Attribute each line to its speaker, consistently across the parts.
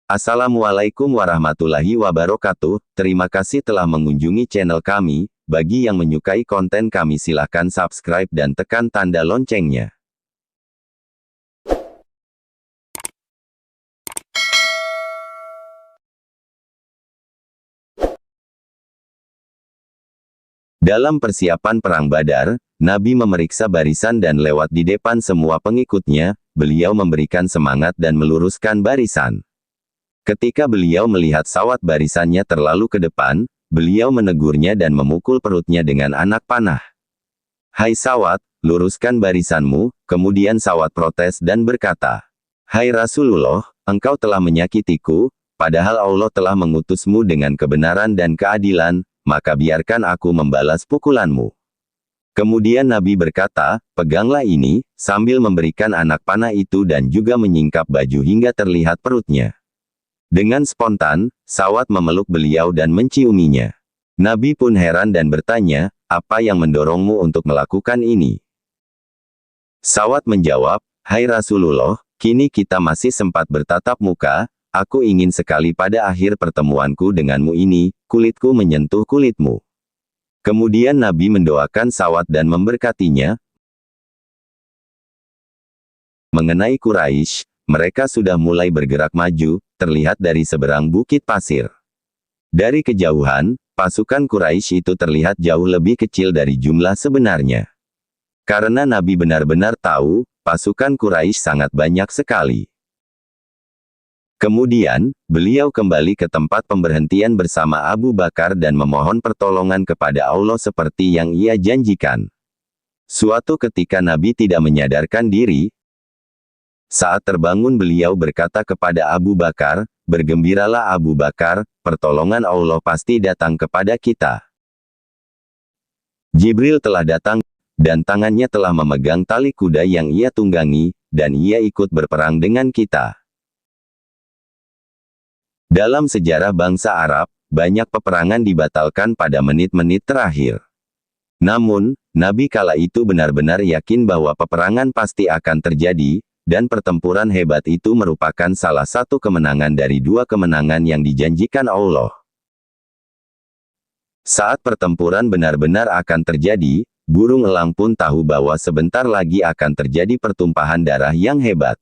Speaker 1: Assalamualaikum warahmatullahi wabarakatuh. Terima kasih telah mengunjungi channel kami. Bagi yang menyukai konten kami silahkan subscribe dan tekan tanda loncengnya. Dalam persiapan Perang Badar, Nabi memeriksa barisan dan lewat di depan semua pengikutnya, beliau memberikan semangat dan meluruskan barisan. Ketika beliau melihat sawat barisannya terlalu ke depan, beliau menegurnya dan memukul perutnya dengan anak panah. "Hai sawat, luruskan barisanmu." Kemudian sawat protes dan berkata, "Hai Rasulullah, engkau telah menyakitiku, padahal Allah telah mengutusmu dengan kebenaran dan keadilan, maka biarkan aku membalas pukulanmu." Kemudian Nabi berkata, "Peganglah ini," sambil memberikan anak panah itu dan juga menyingkap baju hingga terlihat perutnya. Dengan spontan, sawat memeluk beliau dan menciuminya. Nabi pun heran dan bertanya, "Apa yang mendorongmu untuk melakukan ini?" Sawat menjawab, "Hai Rasulullah, kini kita masih sempat bertatap muka, aku ingin sekali pada akhir pertemuanku denganmu ini, kulitku menyentuh kulitmu." Kemudian Nabi mendoakan sawat dan memberkatinya. Mengenai Quraisy, mereka sudah mulai bergerak maju, terlihat dari seberang bukit pasir. Dari kejauhan, pasukan Quraisy itu terlihat jauh lebih kecil dari jumlah sebenarnya. Karena Nabi benar-benar tahu, pasukan Quraisy sangat banyak sekali. Kemudian, beliau kembali ke tempat pemberhentian bersama Abu Bakar dan memohon pertolongan kepada Allah seperti yang ia janjikan. Suatu ketika Nabi tidak menyadarkan diri. Saat terbangun beliau berkata kepada Abu Bakar, "Bergembiralah Abu Bakar, pertolongan Allah pasti datang kepada kita. Jibril telah datang, dan tangannya telah memegang tali kuda yang ia tunggangi, dan ia ikut berperang dengan kita." Dalam sejarah bangsa Arab, banyak peperangan dibatalkan pada menit-menit terakhir. Namun, Nabi kala itu benar-benar yakin bahwa peperangan pasti akan terjadi, dan pertempuran hebat itu merupakan salah satu kemenangan dari dua kemenangan yang dijanjikan Allah. Saat pertempuran benar-benar akan terjadi, burung elang pun tahu bahwa sebentar lagi akan terjadi pertumpahan darah yang hebat.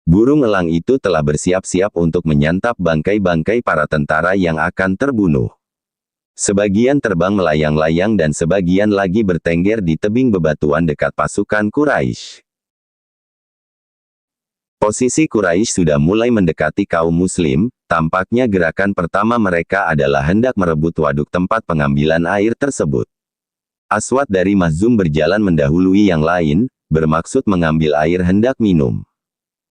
Speaker 1: Burung elang itu telah bersiap-siap untuk menyantap bangkai-bangkai para tentara yang akan terbunuh. Sebagian terbang melayang-layang dan sebagian lagi bertengger di tebing bebatuan dekat pasukan Quraisy. Posisi Quraisy sudah mulai mendekati kaum muslim, tampaknya gerakan pertama mereka adalah hendak merebut waduk tempat pengambilan air tersebut. Aswad dari Makhzum berjalan mendahului yang lain, bermaksud mengambil air hendak minum.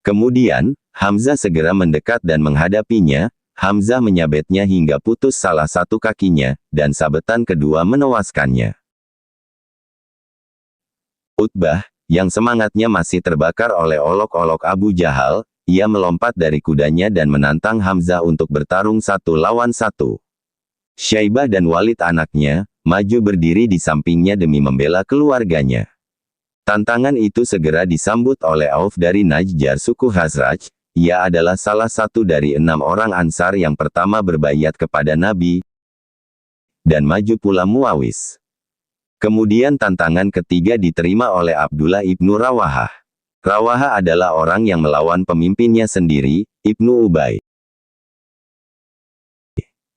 Speaker 1: Kemudian, Hamzah segera mendekat dan menghadapinya. Hamzah menyabetnya hingga putus salah satu kakinya, dan sabetan kedua menewaskannya. Utbah, yang semangatnya masih terbakar oleh olok-olok Abu Jahal, ia melompat dari kudanya dan menantang Hamzah untuk bertarung satu lawan satu. Syaibah dan Walid anaknya, maju berdiri di sampingnya demi membela keluarganya. Tantangan itu segera disambut oleh Auf dari Najjar suku Khazraj. Ia adalah salah satu dari 6 orang Ansar yang pertama berbaiat kepada Nabi, dan maju pula Muawis. Kemudian tantangan ketiga diterima oleh Abdullah ibnu Rawahah. Rawahah adalah orang yang melawan pemimpinnya sendiri, Ibnu Ubay.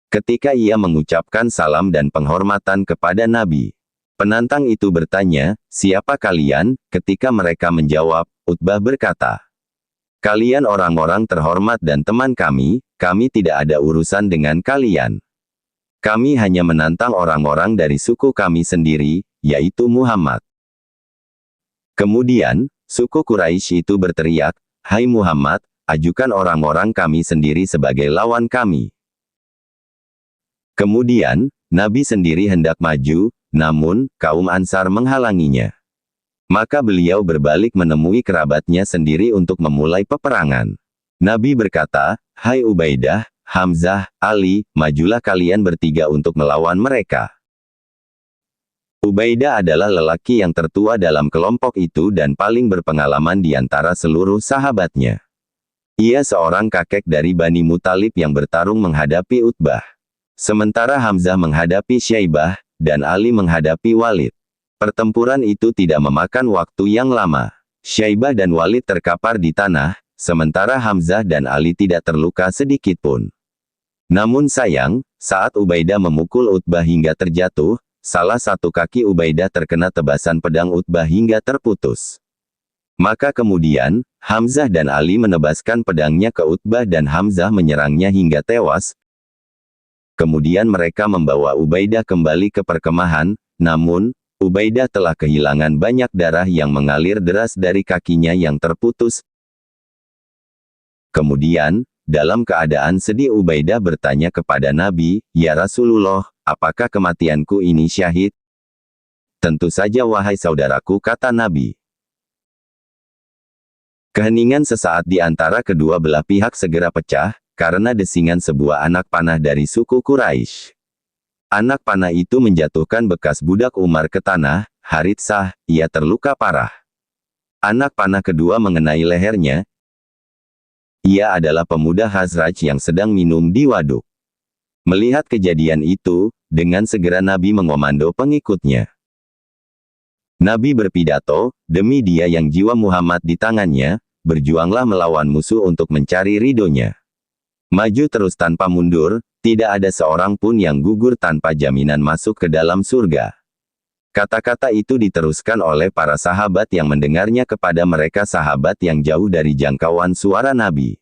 Speaker 1: Ketika ia mengucapkan salam dan penghormatan kepada Nabi, penantang itu bertanya, "Siapa kalian?" Ketika mereka menjawab, Utbah berkata, "Kalian orang-orang terhormat dan teman kami tidak ada urusan dengan kalian. Kami hanya menantang orang-orang dari suku kami sendiri, yaitu Muhammad." Kemudian, suku Quraisy itu berteriak, "Hai Muhammad, ajukan orang-orang kami sendiri sebagai lawan kami." Kemudian, Nabi sendiri hendak maju, namun, kaum Ansar menghalanginya. Maka beliau berbalik menemui kerabatnya sendiri untuk memulai peperangan. Nabi berkata, "Hai Ubaidah, Hamzah, Ali, majulah kalian bertiga untuk melawan mereka." Ubaidah adalah lelaki yang tertua dalam kelompok itu dan paling berpengalaman di antara seluruh sahabatnya. Ia seorang kakek dari Bani Muthalib yang bertarung menghadapi Utbah. Sementara Hamzah menghadapi Syaibah, dan Ali menghadapi Walid. Pertempuran itu tidak memakan waktu yang lama. Syaibah dan Walid terkapar di tanah, sementara Hamzah dan Ali tidak terluka sedikitpun. Namun sayang, saat Ubaidah memukul Utbah hingga terjatuh, salah satu kaki Ubaidah terkena tebasan pedang Utbah hingga terputus. Maka kemudian, Hamzah dan Ali menebaskan pedangnya ke Utbah dan Hamzah menyerangnya hingga tewas. Kemudian mereka membawa Ubaidah kembali ke perkemahan, namun, Ubaidah telah kehilangan banyak darah yang mengalir deras dari kakinya yang terputus. Kemudian, dalam keadaan sedih Ubaidah bertanya kepada Nabi, "Ya Rasulullah, apakah kematianku ini syahid?" "Tentu saja wahai saudaraku," kata Nabi. Keheningan sesaat di antara kedua belah pihak segera pecah, karena desingan sebuah anak panah dari suku Quraisy. Anak panah itu menjatuhkan bekas budak Umar ke tanah, Haritsah, ia terluka parah. Anak panah kedua mengenai lehernya. Ia adalah pemuda Khazraj yang sedang minum di waduk. Melihat kejadian itu, dengan segera Nabi mengomando pengikutnya. Nabi berpidato, "Demi Dia yang jiwa Muhammad di tangannya, berjuanglah melawan musuh untuk mencari ridhonya. Maju terus tanpa mundur, tidak ada seorang pun yang gugur tanpa jaminan masuk ke dalam surga." Kata-kata itu diteruskan oleh para sahabat yang mendengarnya kepada mereka sahabat yang jauh dari jangkauan suara Nabi.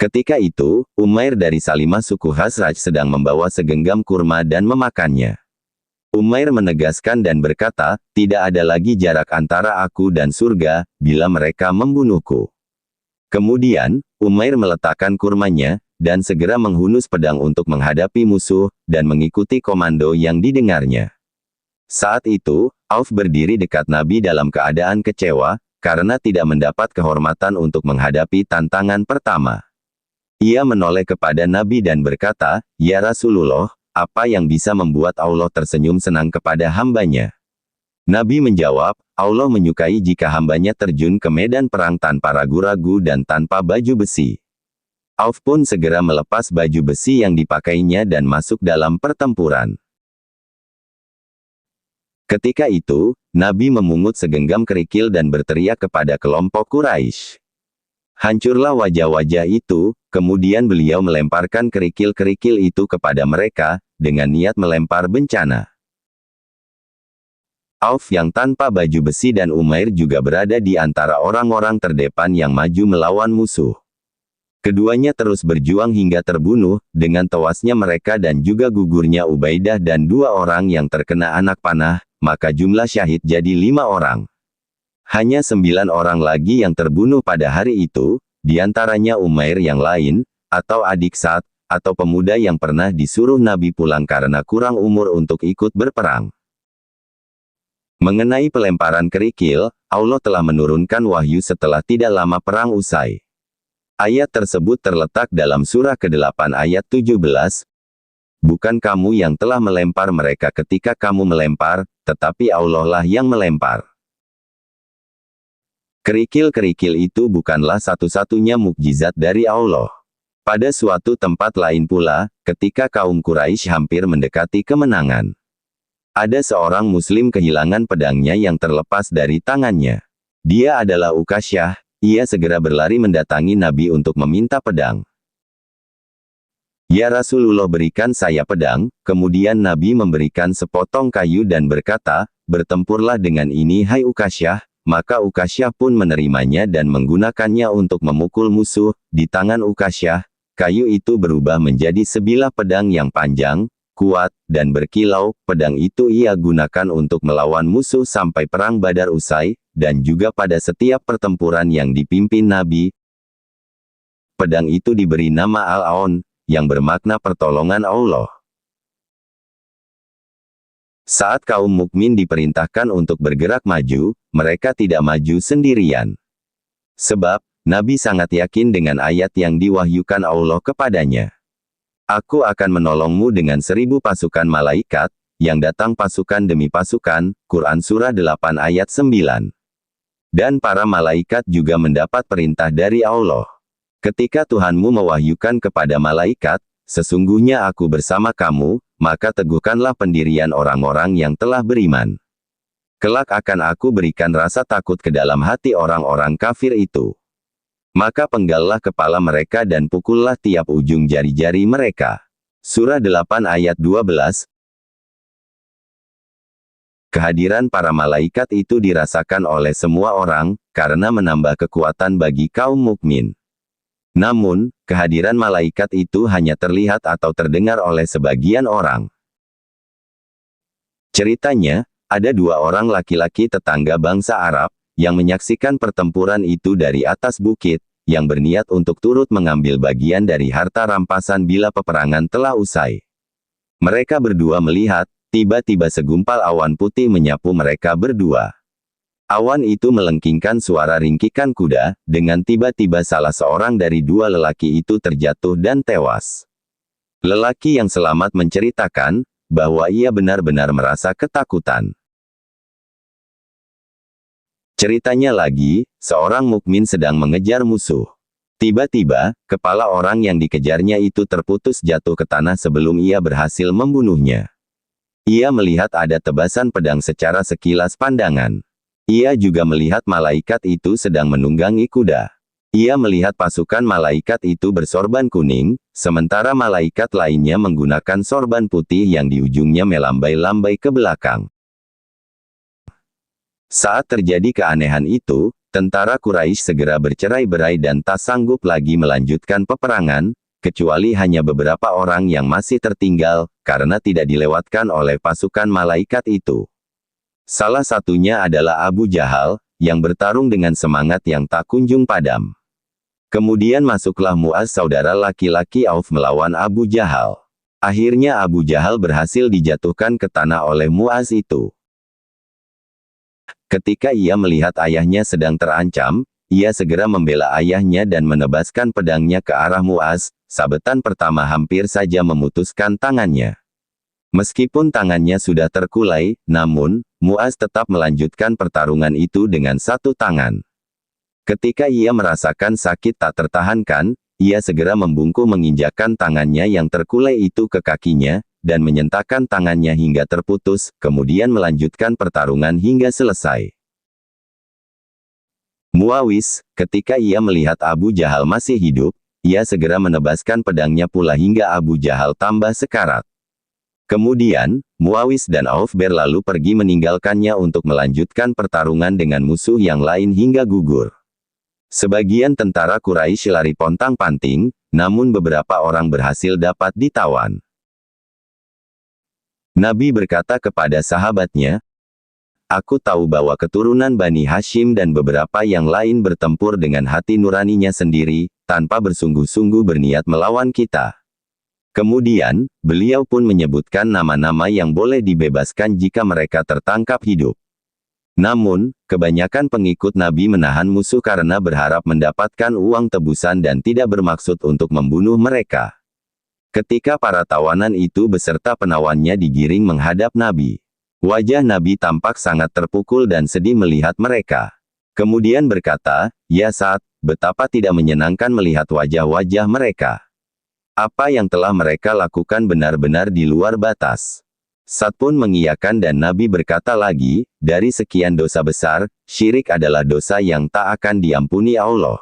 Speaker 1: Ketika itu, Umair dari Salimah suku Khazraj sedang membawa segenggam kurma dan memakannya. Umair menegaskan dan berkata, "Tidak ada lagi jarak antara aku dan surga, bila mereka membunuhku." Kemudian, Umair meletakkan kurmanya, dan segera menghunus pedang untuk menghadapi musuh, dan mengikuti komando yang didengarnya. Saat itu, Auf berdiri dekat Nabi dalam keadaan kecewa, karena tidak mendapat kehormatan untuk menghadapi tantangan pertama. Ia menoleh kepada Nabi dan berkata, "Ya Rasulullah, apa yang bisa membuat Allah tersenyum senang kepada hambanya?" Nabi menjawab, "Allah menyukai jika hambanya terjun ke medan perang tanpa ragu-ragu dan tanpa baju besi." Auf pun segera melepas baju besi yang dipakainya dan masuk dalam pertempuran. Ketika itu, Nabi memungut segenggam kerikil dan berteriak kepada kelompok Quraisy. Hancurlah wajah-wajah itu, kemudian beliau melemparkan kerikil-kerikil itu kepada mereka, dengan niat melempar bencana. Auf yang tanpa baju besi dan Umair juga berada di antara orang-orang terdepan yang maju melawan musuh. Keduanya terus berjuang hingga terbunuh, dengan tewasnya mereka dan juga gugurnya Ubaidah dan 2 orang yang terkena anak panah, maka jumlah syahid jadi 5 orang. Hanya 9 orang lagi yang terbunuh pada hari itu, diantaranya Umair yang lain, atau adik Sa'd, atau pemuda yang pernah disuruh Nabi pulang karena kurang umur untuk ikut berperang. Mengenai pelemparan kerikil, Allah telah menurunkan wahyu setelah tidak lama perang usai. Ayat tersebut terletak dalam surah ke-8 ayat 17. "Bukan kamu yang telah melempar mereka ketika kamu melempar, tetapi Allah lah yang melempar." Kerikil-kerikil itu bukanlah satu-satunya mukjizat dari Allah. Pada suatu tempat lain pula, ketika kaum Quraisy hampir mendekati kemenangan, ada seorang muslim kehilangan pedangnya yang terlepas dari tangannya. Dia adalah Ukasyah. Ia segera berlari mendatangi Nabi untuk meminta pedang. "Ya Rasulullah, berikan saya pedang." Kemudian Nabi memberikan sepotong kayu dan berkata, "Bertempurlah dengan ini hai Ukasyah." Maka Ukasyah pun menerimanya dan menggunakannya untuk memukul musuh. Di tangan Ukasyah, kayu itu berubah menjadi sebilah pedang yang panjang, kuat, dan berkilau. Pedang itu ia gunakan untuk melawan musuh sampai perang Badar usai, dan juga pada setiap pertempuran yang dipimpin Nabi. Pedang itu diberi nama Al-Aun, yang bermakna pertolongan Allah. Saat kaum mukmin diperintahkan untuk bergerak maju, mereka tidak maju sendirian. Sebab, Nabi sangat yakin dengan ayat yang diwahyukan Allah kepadanya. "Aku akan menolongmu dengan 1000 pasukan malaikat, yang datang pasukan demi pasukan." Quran Surah 8 ayat 9. Dan para malaikat juga mendapat perintah dari Allah. Ketika Tuhanmu mewahyukan kepada malaikat, sesungguhnya aku bersama kamu, maka teguhkanlah pendirian orang-orang yang telah beriman. Kelak akan aku berikan rasa takut ke dalam hati orang-orang kafir itu. Maka penggallah kepala mereka dan pukullah tiap ujung jari-jari mereka. Surah 8 ayat 12. Kehadiran para malaikat itu dirasakan oleh semua orang, karena menambah kekuatan bagi kaum mukmin. Namun, kehadiran malaikat itu hanya terlihat atau terdengar oleh sebagian orang. Ceritanya, ada dua orang laki-laki tetangga bangsa Arab, yang menyaksikan pertempuran itu dari atas bukit, yang berniat untuk turut mengambil bagian dari harta rampasan bila peperangan telah usai. Mereka berdua melihat, tiba-tiba segumpal awan putih menyapu mereka berdua. Awan itu melengkingkan suara ringkikan kuda, dengan tiba-tiba salah seorang dari dua lelaki itu terjatuh dan tewas. Lelaki yang selamat menceritakan, bahwa ia benar-benar merasa ketakutan. Ceritanya lagi, seorang mukmin sedang mengejar musuh. Tiba-tiba, kepala orang yang dikejarnya itu terputus jatuh ke tanah sebelum ia berhasil membunuhnya. Ia melihat ada tebasan pedang secara sekilas pandangan. Ia juga melihat malaikat itu sedang menunggangi kuda. Ia melihat pasukan malaikat itu bersorban kuning, sementara malaikat lainnya menggunakan sorban putih yang di ujungnya melambai-lambai ke belakang. Saat terjadi keanehan itu, tentara Quraisy segera bercerai-berai dan tak sanggup lagi melanjutkan peperangan, kecuali hanya beberapa orang yang masih tertinggal, karena tidak dilewatkan oleh pasukan malaikat itu. Salah satunya adalah Abu Jahal, yang bertarung dengan semangat yang tak kunjung padam. Kemudian masuklah Mu'az saudara laki-laki Auf melawan Abu Jahal. Akhirnya Abu Jahal berhasil dijatuhkan ke tanah oleh Mu'az itu. Ketika ia melihat ayahnya sedang terancam, ia segera membela ayahnya dan menebaskan pedangnya ke arah Mu'az. Sabetan pertama hampir saja memutuskan tangannya. Meskipun tangannya sudah terkulai, namun, Mu'az tetap melanjutkan pertarungan itu dengan satu tangan. Ketika ia merasakan sakit tak tertahankan, ia segera membungkuk menginjakkan tangannya yang terkulai itu ke kakinya, dan menyentakkan tangannya hingga terputus, kemudian melanjutkan pertarungan hingga selesai. Muawis, ketika ia melihat Abu Jahal masih hidup, ia segera menebaskan pedangnya pula hingga Abu Jahal tambah sekarat. Kemudian, Muawis dan Auf berlalu pergi meninggalkannya untuk melanjutkan pertarungan dengan musuh yang lain hingga gugur. Sebagian tentara Quraisy lari pontang-panting, namun beberapa orang berhasil dapat ditawan. Nabi berkata kepada sahabatnya, "Aku tahu bahwa keturunan Bani Hashim dan beberapa yang lain bertempur dengan hati nuraninya sendiri, tanpa bersungguh-sungguh berniat melawan kita." Kemudian, beliau pun menyebutkan nama-nama yang boleh dibebaskan jika mereka tertangkap hidup. Namun, kebanyakan pengikut Nabi menahan musuh karena berharap mendapatkan uang tebusan dan tidak bermaksud untuk membunuh mereka. Ketika para tawanan itu beserta penawannya digiring menghadap Nabi, wajah Nabi tampak sangat terpukul dan sedih melihat mereka. Kemudian berkata, "Ya Sa'ad, betapa tidak menyenangkan melihat wajah-wajah mereka. Apa yang telah mereka lakukan benar-benar di luar batas." Sa'ad pun mengiyakan dan Nabi berkata lagi, "Dari sekian dosa besar, syirik adalah dosa yang tak akan diampuni Allah.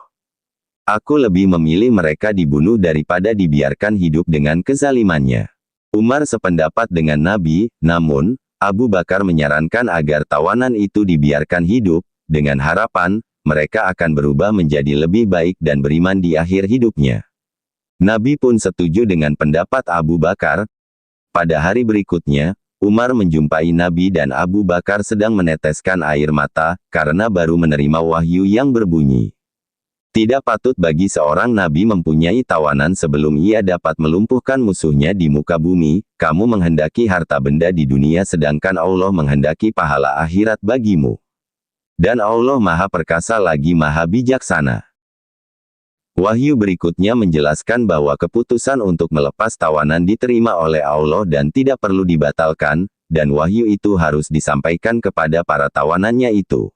Speaker 1: Aku lebih memilih mereka dibunuh daripada dibiarkan hidup dengan kezalimannya." Umar sependapat dengan Nabi, namun, Abu Bakar menyarankan agar tawanan itu dibiarkan hidup, dengan harapan, mereka akan berubah menjadi lebih baik dan beriman di akhir hidupnya. Nabi pun setuju dengan pendapat Abu Bakar. Pada hari berikutnya, Umar menjumpai Nabi dan Abu Bakar sedang meneteskan air mata, karena baru menerima wahyu yang berbunyi, "Tidak patut bagi seorang Nabi mempunyai tawanan sebelum ia dapat melumpuhkan musuhnya di muka bumi. Kamu menghendaki harta benda di dunia sedangkan Allah menghendaki pahala akhirat bagimu. Dan Allah Maha Perkasa lagi Maha Bijaksana." Wahyu berikutnya menjelaskan bahwa keputusan untuk melepas tawanan diterima oleh Allah dan tidak perlu dibatalkan, dan wahyu itu harus disampaikan kepada para tawanannya itu.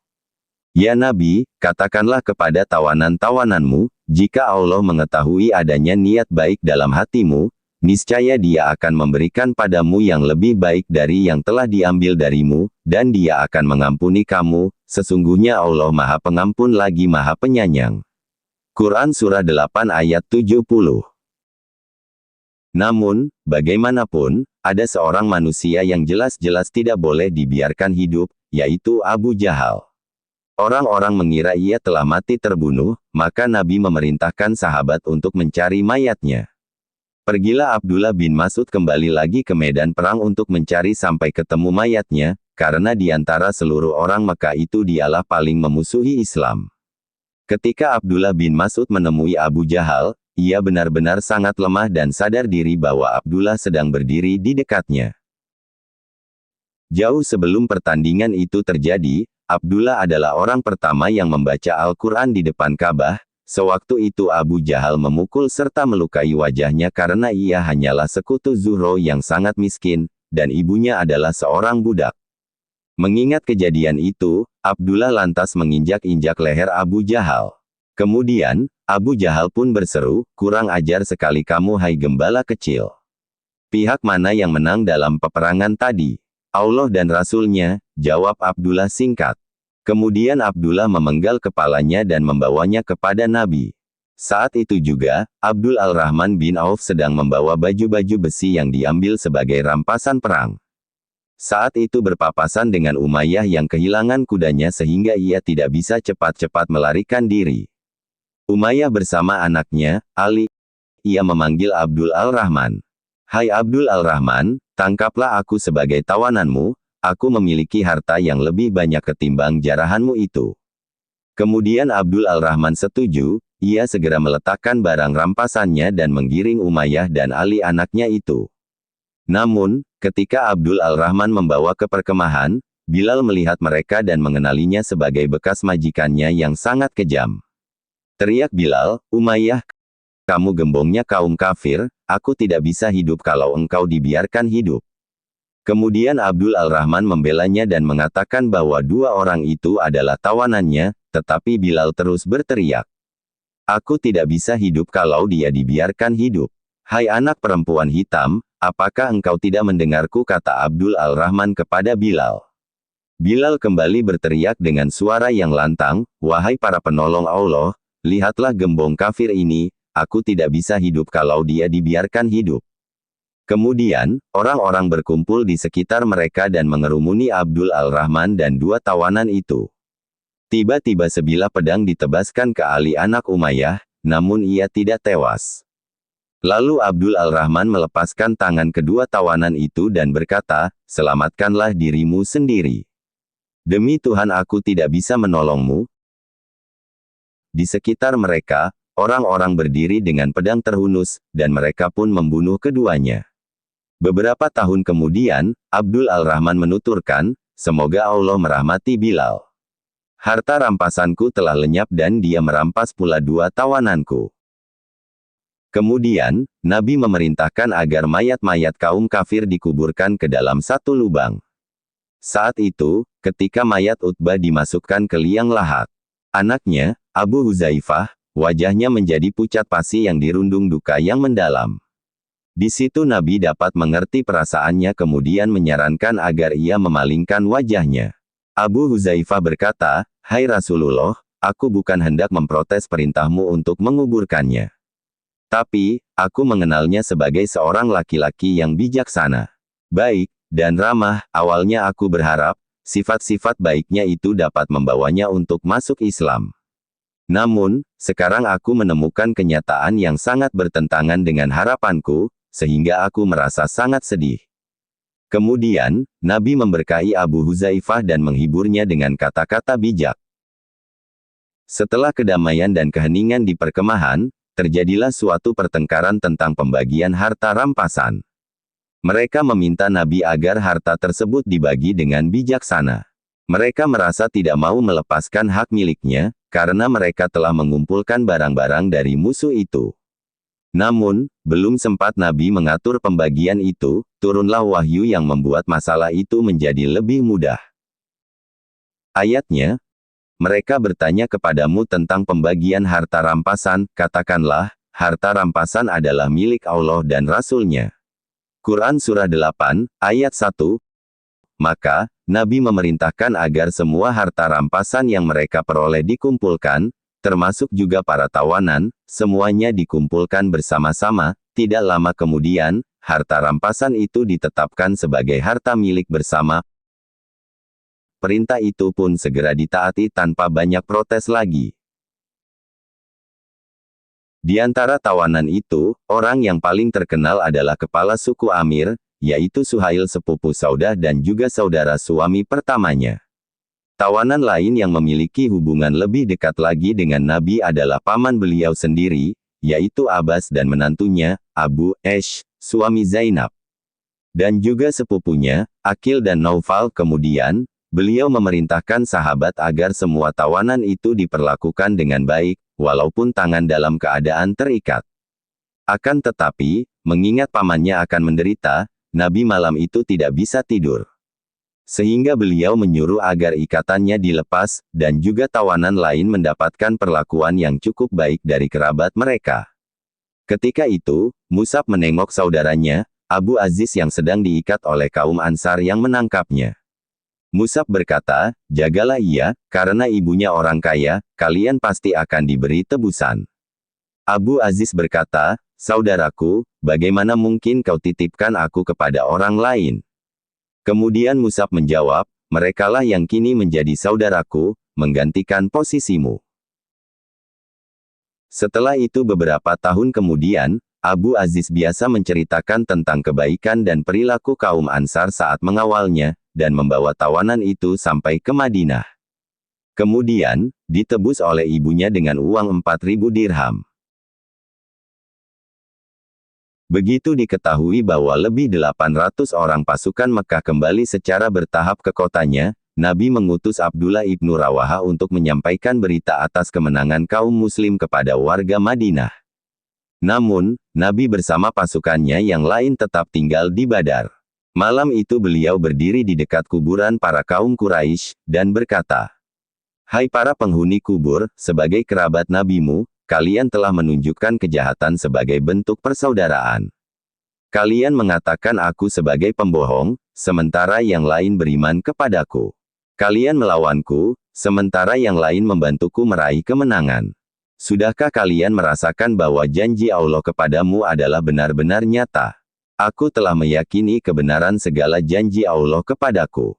Speaker 1: Ya Nabi, katakanlah kepada tawanan-tawananmu, jika Allah mengetahui adanya niat baik dalam hatimu, niscaya Dia akan memberikan padamu yang lebih baik dari yang telah diambil darimu, dan Dia akan mengampuni kamu, sesungguhnya Allah Maha Pengampun lagi Maha Penyayang. Quran Surah 8 ayat 70. Namun, bagaimanapun, ada seorang manusia yang jelas-jelas tidak boleh dibiarkan hidup, yaitu Abu Jahal. Orang-orang mengira ia telah mati terbunuh, maka Nabi memerintahkan sahabat untuk mencari mayatnya. Pergilah Abdullah bin Mas'ud kembali lagi ke medan perang untuk mencari sampai ketemu mayatnya, karena di antara seluruh orang Mekah itu dialah paling memusuhi Islam. Ketika Abdullah bin Mas'ud menemui Abu Jahal, ia benar-benar sangat lemah dan sadar diri bahwa Abdullah sedang berdiri di dekatnya. Jauh sebelum pertandingan itu terjadi, Abdullah adalah orang pertama yang membaca Al-Quran di depan Ka'bah. Sewaktu itu Abu Jahal memukul serta melukai wajahnya karena ia hanyalah sekutu Zuhro yang sangat miskin, dan ibunya adalah seorang budak. Mengingat kejadian itu, Abdullah lantas menginjak-injak leher Abu Jahal. Kemudian, Abu Jahal pun berseru, "Kurang ajar sekali kamu hai gembala kecil. Pihak mana yang menang dalam peperangan tadi?" "Allah dan Rasul-Nya," jawab Abdullah singkat. Kemudian Abdullah memenggal kepalanya dan membawanya kepada Nabi. Saat itu juga, Abdul Al-Rahman bin Auf sedang membawa baju-baju besi yang diambil sebagai rampasan perang. Saat itu berpapasan dengan Umayyah yang kehilangan kudanya sehingga ia tidak bisa cepat-cepat melarikan diri. Umayyah bersama anaknya, Ali. Ia memanggil Abdul Al-Rahman. "Hai Abdul Al-Rahman, tangkaplah aku sebagai tawananmu, aku memiliki harta yang lebih banyak ketimbang jarahanmu itu." Kemudian Abdul Al-Rahman setuju, ia segera meletakkan barang rampasannya dan menggiring Umayyah dan Ali anaknya itu. Namun, ketika Abdul Al-Rahman membawa ke perkemahan, Bilal melihat mereka dan mengenalinya sebagai bekas majikannya yang sangat kejam. Teriak Bilal, "Umayyah, kamu gembongnya kaum kafir, aku tidak bisa hidup kalau engkau dibiarkan hidup." Kemudian Abdul Al-Rahman membelanya dan mengatakan bahwa dua orang itu adalah tawanannya, tetapi Bilal terus berteriak, "Aku tidak bisa hidup kalau dia dibiarkan hidup. Hai anak perempuan hitam, apakah engkau tidak mendengarku?" kata Abdul Al-Rahman kepada Bilal. Bilal kembali berteriak dengan suara yang lantang, "Wahai para penolong Allah, lihatlah gembong kafir ini, aku tidak bisa hidup kalau dia dibiarkan hidup." Kemudian, orang-orang berkumpul di sekitar mereka dan mengerumuni Abdul Al-Rahman dan dua tawanan itu. Tiba-tiba sebilah pedang ditebaskan ke Ali anak Umayyah, namun ia tidak tewas. Lalu Abdul Al-Rahman melepaskan tangan kedua tawanan itu dan berkata, "Selamatkanlah dirimu sendiri. Demi Tuhan aku tidak bisa menolongmu." Di sekitar mereka, orang-orang berdiri dengan pedang terhunus, dan mereka pun membunuh keduanya. Beberapa tahun kemudian, Abdul Al-Rahman menuturkan, "Semoga Allah merahmati Bilal. Harta rampasanku telah lenyap dan dia merampas pula dua tawananku." Kemudian, Nabi memerintahkan agar mayat-mayat kaum kafir dikuburkan ke dalam satu lubang. Saat itu, ketika mayat Utbah dimasukkan ke liang lahat, anaknya, Abu Huzaifah, wajahnya menjadi pucat pasi yang dirundung duka yang mendalam. Di situ Nabi dapat mengerti perasaannya kemudian menyarankan agar ia memalingkan wajahnya. Abu Huzaifah berkata, "Hai Rasulullah, aku bukan hendak memprotes perintahmu untuk menguburkannya. Tapi, aku mengenalnya sebagai seorang laki-laki yang bijaksana, baik, dan ramah. Awalnya aku berharap, sifat-sifat baiknya itu dapat membawanya untuk masuk Islam. Namun, sekarang aku menemukan kenyataan yang sangat bertentangan dengan harapanku, sehingga aku merasa sangat sedih." Kemudian, Nabi memberkahi Abu Huzaifah dan menghiburnya dengan kata-kata bijak. Setelah kedamaian dan keheningan di perkemahan, terjadilah suatu pertengkaran tentang pembagian harta rampasan. Mereka meminta Nabi agar harta tersebut dibagi dengan bijaksana. Mereka merasa tidak mau melepaskan hak miliknya, karena mereka telah mengumpulkan barang-barang dari musuh itu. Namun, belum sempat Nabi mengatur pembagian itu, turunlah wahyu yang membuat masalah itu menjadi lebih mudah. Ayatnya, mereka bertanya kepadamu tentang pembagian harta rampasan, katakanlah, harta rampasan adalah milik Allah dan Rasul-Nya. Quran Surah 8, ayat 1. Maka, Nabi memerintahkan agar semua harta rampasan yang mereka peroleh dikumpulkan, termasuk juga para tawanan, semuanya dikumpulkan bersama-sama. Tidak lama kemudian, harta rampasan itu ditetapkan sebagai harta milik bersama. Perintah itu pun segera ditaati tanpa banyak protes lagi. Di antara tawanan itu, orang yang paling terkenal adalah kepala suku Amir, yaitu Suhail sepupu Saudah dan juga saudara suami pertamanya. Tawanan lain yang memiliki hubungan lebih dekat lagi dengan Nabi adalah paman beliau sendiri, yaitu Abbas dan menantunya, Abu Esh, suami Zainab. Dan juga sepupunya, Aqil dan Naufal. Kemudian, beliau memerintahkan sahabat agar semua tawanan itu diperlakukan dengan baik, walaupun tangan dalam keadaan terikat. Akan tetapi, mengingat pamannya akan menderita, Nabi malam itu tidak bisa tidur. Sehingga beliau menyuruh agar ikatannya dilepas, dan juga tawanan lain mendapatkan perlakuan yang cukup baik dari kerabat mereka. Ketika itu, Mus'ab menengok saudaranya, Abu Aziz yang sedang diikat oleh kaum Ansar yang menangkapnya. Mus'ab berkata, jagalah ia, karena ibunya orang kaya, kalian pasti akan diberi tebusan. Abu Aziz berkata, saudaraku, bagaimana mungkin kau titipkan aku kepada orang lain? Kemudian Mus'ab menjawab, merekalah yang kini menjadi saudaraku, menggantikan posisimu. Setelah itu beberapa tahun kemudian, Abu Aziz biasa menceritakan tentang kebaikan dan perilaku kaum Ansar saat mengawalnya, dan membawa tawanan itu sampai ke Madinah. Kemudian, ditebus oleh ibunya dengan uang 4.000 dirham. Begitu diketahui bahwa lebih 800 orang pasukan Mekah kembali secara bertahap ke kotanya, Nabi mengutus Abdullah ibnu Rawaha untuk menyampaikan berita atas kemenangan kaum muslim kepada warga Madinah. Namun, Nabi bersama pasukannya yang lain tetap tinggal di Badar. Malam itu beliau berdiri di dekat kuburan para kaum Quraisy, dan berkata, hai para penghuni kubur, sebagai kerabat nabimu, kalian telah menunjukkan kejahatan sebagai bentuk persaudaraan. Kalian mengatakan aku sebagai pembohong, sementara yang lain beriman kepadaku. Kalian melawanku, sementara yang lain membantuku meraih kemenangan. Sudahkah kalian merasakan bahwa janji Allah kepadamu adalah benar-benar nyata? Aku telah meyakini kebenaran segala janji Allah kepadaku.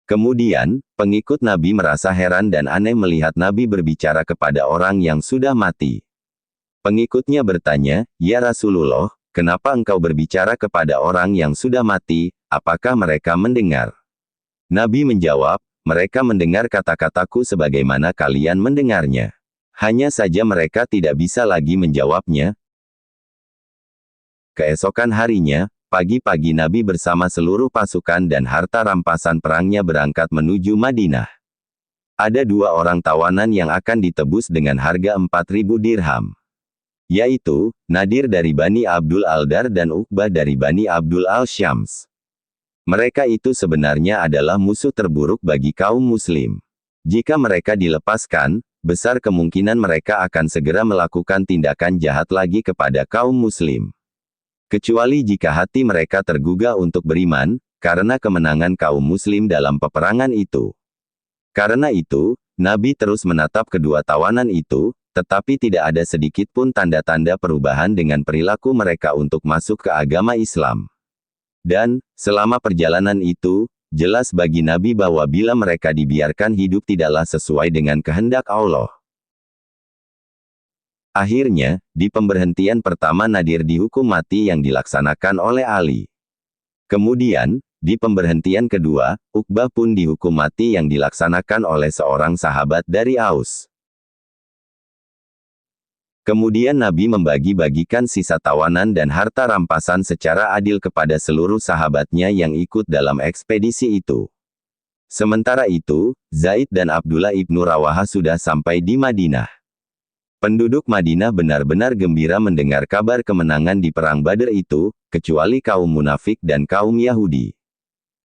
Speaker 1: Kemudian, pengikut Nabi merasa heran dan aneh melihat Nabi berbicara kepada orang yang sudah mati. Pengikutnya bertanya, ya Rasulullah, kenapa engkau berbicara kepada orang yang sudah mati, apakah mereka mendengar? Nabi menjawab, mereka mendengar kata-kataku sebagaimana kalian mendengarnya. Hanya saja mereka tidak bisa lagi menjawabnya. Keesokan harinya, pagi-pagi Nabi bersama seluruh pasukan dan harta rampasan perangnya berangkat menuju Madinah. Ada 2 orang tawanan yang akan ditebus dengan harga 4.000 dirham. Yaitu, Nadir dari Bani Abdul Aldar dan Uqbah dari Bani Abdul Al-Syams. Mereka itu sebenarnya adalah musuh terburuk bagi kaum muslim. Jika mereka dilepaskan, besar kemungkinan mereka akan segera melakukan tindakan jahat lagi kepada kaum muslim. Kecuali jika hati mereka tergugah untuk beriman, karena kemenangan kaum muslim dalam peperangan itu. Karena itu, Nabi terus menatap kedua tawanan itu, tetapi tidak ada sedikit pun tanda-tanda perubahan dengan perilaku mereka untuk masuk ke agama Islam. Dan, selama perjalanan itu, jelas bagi Nabi bahwa bila mereka dibiarkan hidup tidaklah sesuai dengan kehendak Allah. Akhirnya, di pemberhentian pertama Nadir dihukum mati yang dilaksanakan oleh Ali. Kemudian, di pemberhentian kedua, Uqbah pun dihukum mati yang dilaksanakan oleh seorang sahabat dari Aus. Kemudian Nabi membagi-bagikan sisa tawanan dan harta rampasan secara adil kepada seluruh sahabatnya yang ikut dalam ekspedisi itu. Sementara itu, Zaid dan Abdullah ibnu Rawaha sudah sampai di Madinah. Penduduk Madinah benar-benar gembira mendengar kabar kemenangan di Perang Badar itu, kecuali kaum munafik dan kaum Yahudi.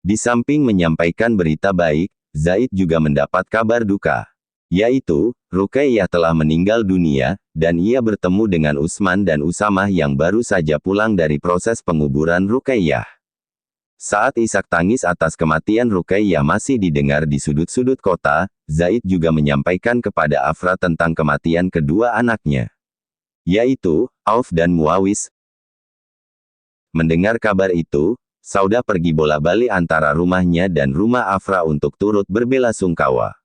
Speaker 1: Di samping menyampaikan berita baik, Zaid juga mendapat kabar duka. Yaitu, Ruqayyah telah meninggal dunia, dan ia bertemu dengan Utsman dan Usamah yang baru saja pulang dari proses penguburan Ruqayyah. Saat isak tangis atas kematian Ruqayyah masih didengar di sudut-sudut kota, Zaid juga menyampaikan kepada Afra tentang kematian kedua anaknya, yaitu Auf dan Muawis. Mendengar kabar itu, Saudah pergi bola-balik antara rumahnya dan rumah Afra untuk turut berbelasungkawa.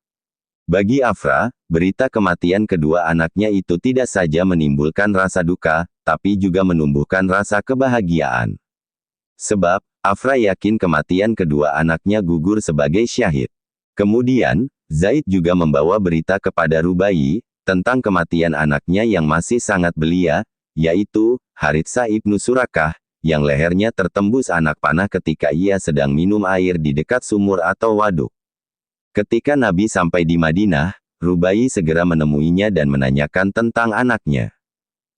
Speaker 1: Bagi Afra, berita kematian kedua anaknya itu tidak saja menimbulkan rasa duka, tapi juga menumbuhkan rasa kebahagiaan. Sebab, Afra yakin kematian kedua anaknya gugur sebagai syahid. Kemudian, Zaid juga membawa berita kepada Rubai, tentang kematian anaknya yang masih sangat belia, yaitu, Haritsah ibnu Surakah, yang lehernya tertembus anak panah ketika ia sedang minum air di dekat sumur atau waduk. Ketika Nabi sampai di Madinah, Rubai segera menemuinya dan menanyakan tentang anaknya.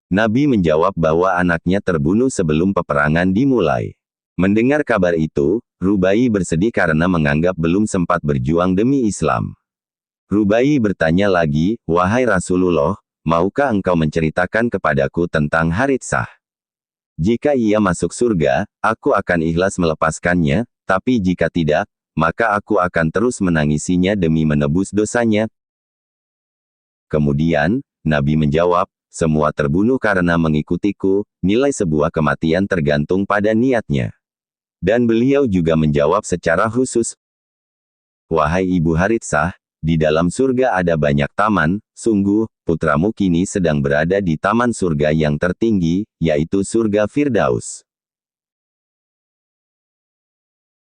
Speaker 1: Nabi menjawab bahwa anaknya terbunuh sebelum peperangan dimulai. Mendengar kabar itu, Rubai bersedih karena menganggap belum sempat berjuang demi Islam. Rubai bertanya lagi, "Wahai Rasulullah, maukah engkau menceritakan kepadaku tentang Haritsah? Jika ia masuk surga, aku akan ikhlas melepaskannya, tapi jika tidak, maka aku akan terus menangisinya demi menebus dosanya." Kemudian, Nabi menjawab, "Semua terbunuh karena mengikutiku, nilai sebuah kematian tergantung pada niatnya." Dan beliau juga menjawab secara khusus, "Wahai Ibu Haritsah, di dalam surga ada banyak taman, sungguh, putramu kini sedang berada di taman surga yang tertinggi, yaitu surga Firdaus.